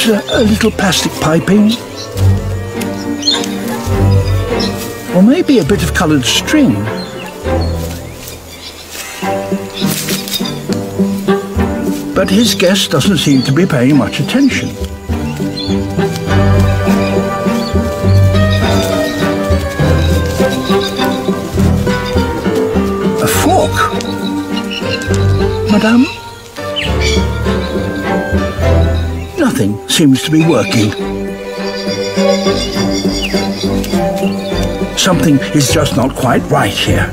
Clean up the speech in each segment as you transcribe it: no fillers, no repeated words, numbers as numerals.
a little plastic piping? Or maybe a bit of coloured string? But his guest doesn't seem to be paying much attention. A fork? Madame? Nothing seems to be working. Something is just not quite right here.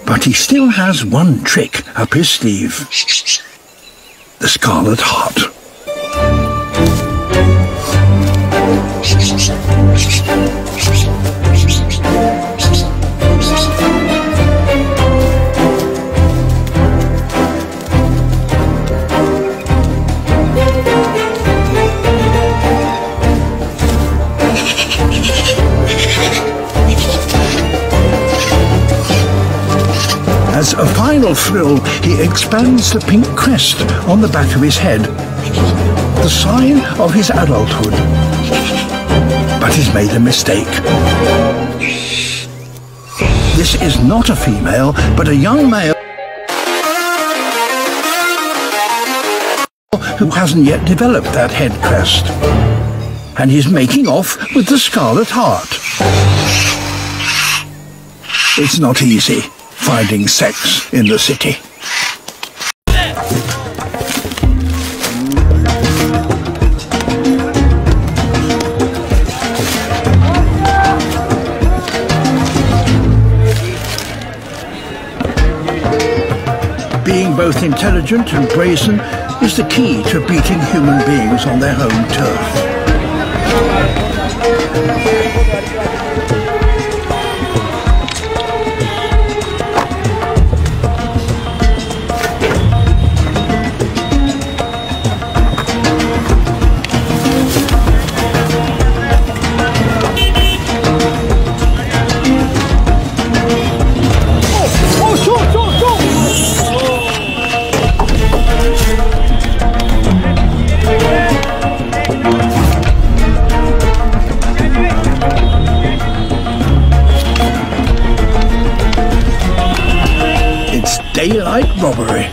But he still has one trick up his sleeve. The Scarlet Heart. As a final thrill, he expands the pink crest on the back of his head, the sign of his adulthood. But he's made a mistake. This is not a female, but a young male who hasn't yet developed that head crest. And he's making off with the Scarlet Heart. It's not easy finding sex in the city. Being both intelligent and brazen is the key to beating human beings on their home turf. Daylight robbery.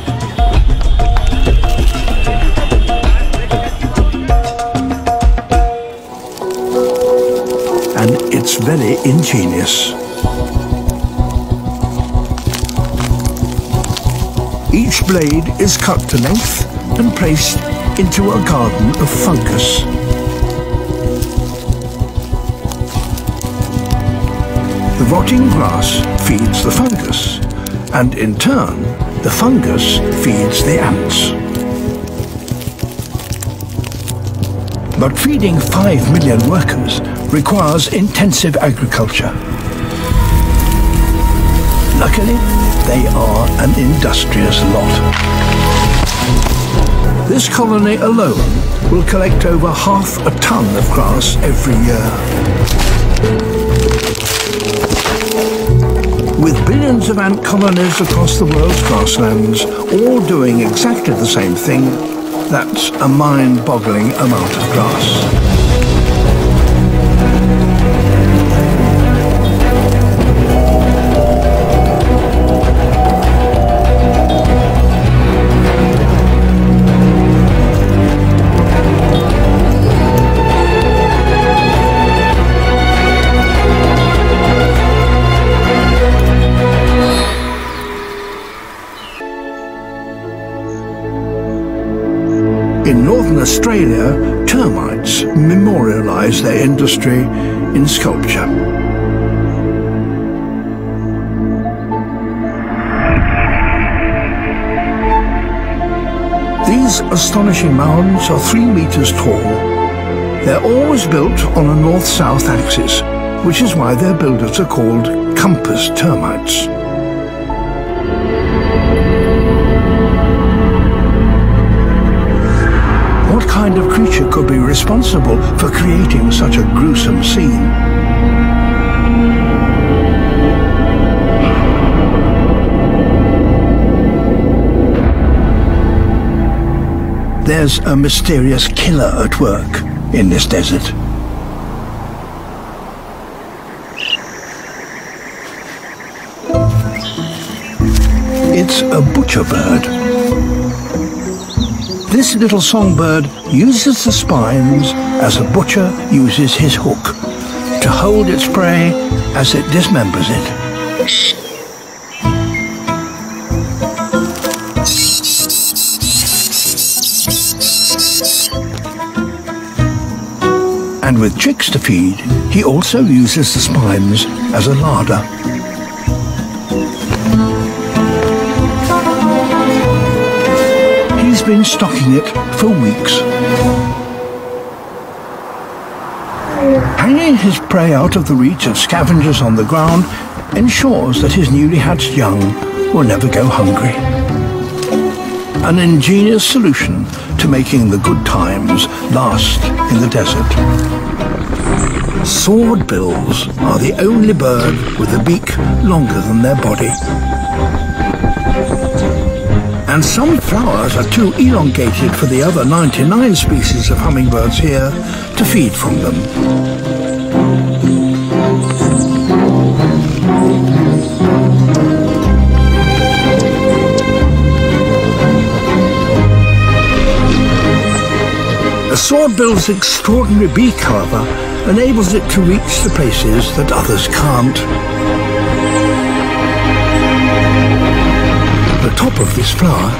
And it's very ingenious. Each blade is cut to length and placed into a garden of fungus. The rotting grass feeds the fungus, and in turn, the fungus feeds the ants. But feeding 5 million workers requires intensive agriculture. Luckily, they are an industrious lot. This colony alone will collect over 1/2 ton of grass every year. With billions of ant colonies across the world's grasslands, all doing exactly the same thing, that's a mind-boggling amount of grass. In northern Australia, termites memorialise their industry in sculpture. These astonishing mounds are 3 meters tall. They're always built on a north-south axis, which is why their builders are called compass termites. What kind of creature could be responsible for creating such a gruesome scene? there's a mysterious killer at work in this desert. It's a butcher bird. This little songbird uses the spines as a butcher uses his hook to hold its prey as it dismembers it. And with chicks to feed, he also uses the spines as a larder. He's been stocking it for weeks. Hanging his prey out of the reach of scavengers on the ground ensures that his newly hatched young will never go hungry. An ingenious solution to making the good times last in the desert. Swordbills are the only bird with a beak longer than their body. And some flowers are too elongated for the other 99 species of hummingbirds here to feed from them. A swordbill's extraordinary beak, however, enables it to reach the places that others can't. The top of this flower,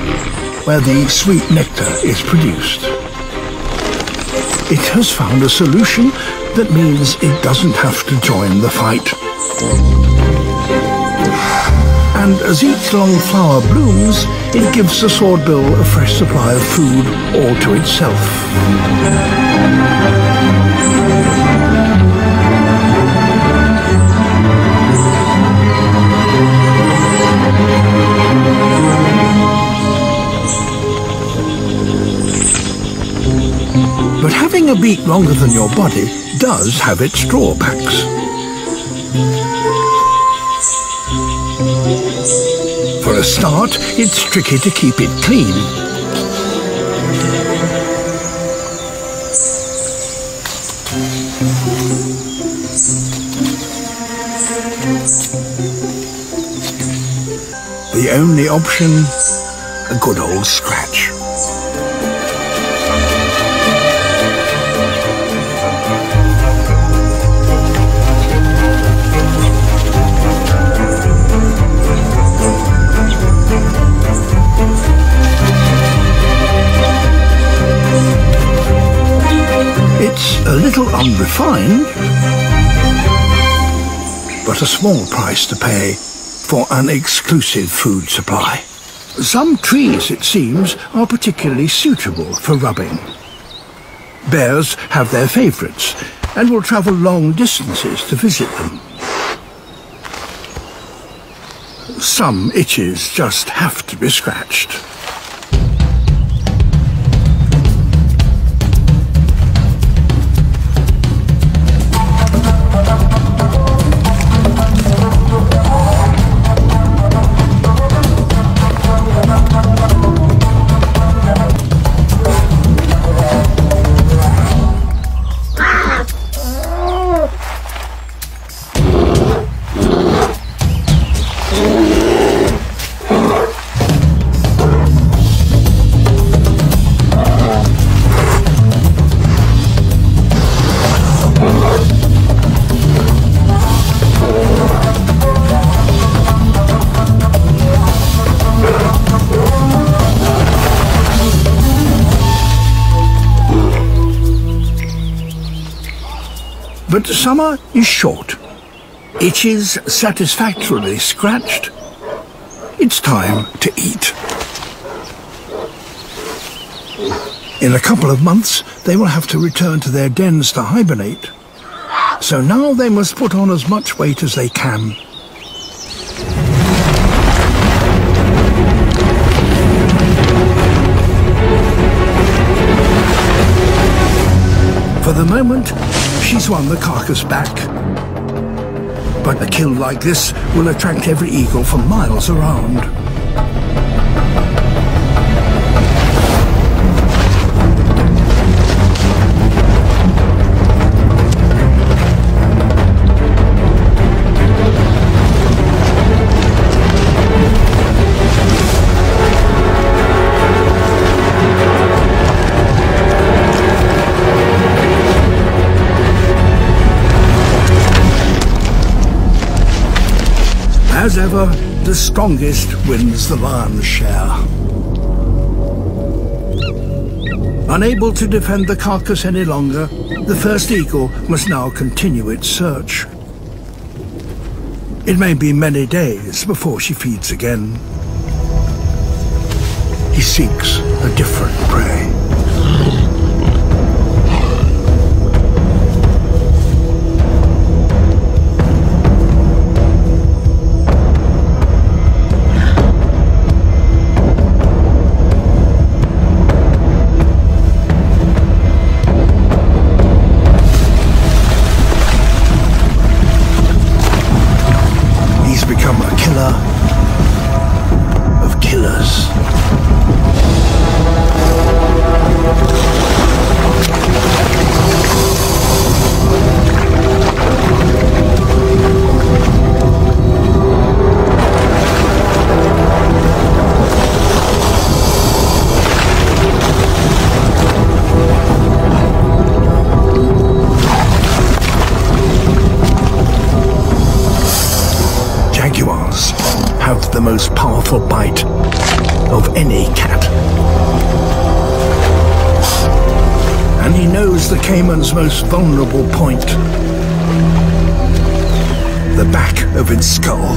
where the sweet nectar is produced. It has found a solution that means it doesn't have to join the fight. And as each long flower blooms, it gives the swordbill a fresh supply of food all to itself. But having a beak longer than your body does have its drawbacks. For a start, it's tricky to keep it clean. The only option, a good old scratch. It's a little unrefined, but a small price to pay for an exclusive food supply. Some trees, it seems, are particularly suitable for rubbing. Bears have their favourites and will travel long distances to visit them. Some itches just have to be scratched. But summer is short. Itches satisfactorily scratched. It's time to eat. In a couple of months, they will have to return to their dens to hibernate. So now they must put on as much weight as they can. For the moment, she's won the carcass back. But a kill like this will attract every eagle for miles around. As ever, the strongest wins the lion's share. Unable to defend the carcass any longer, the first eagle must now continue its search. It may be many days before she feeds again. He seeks a different prey. Become a killer of killers. Jaguars have the most powerful bite of any cat. And he knows the caiman's most vulnerable point, the back of its skull.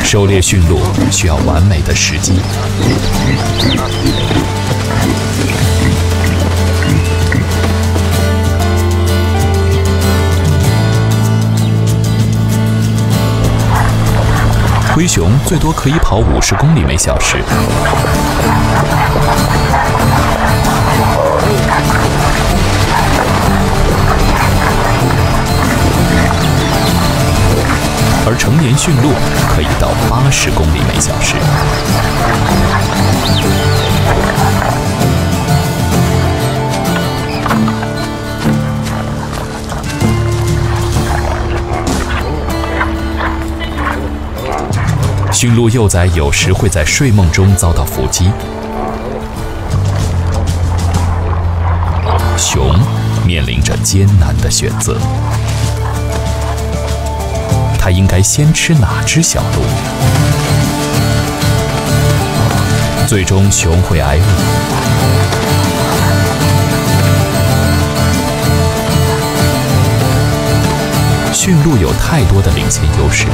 狩猎驯鹿需要完美的时机。灰熊最多可以跑50公里每小时。而成年驯鹿可以到80公里每小时。驯鹿幼崽有时会在睡梦中遭到伏击，熊面临着艰难的选择。它应该先吃哪只小鹿？最终，熊会挨饿。驯鹿有太多的领先优势，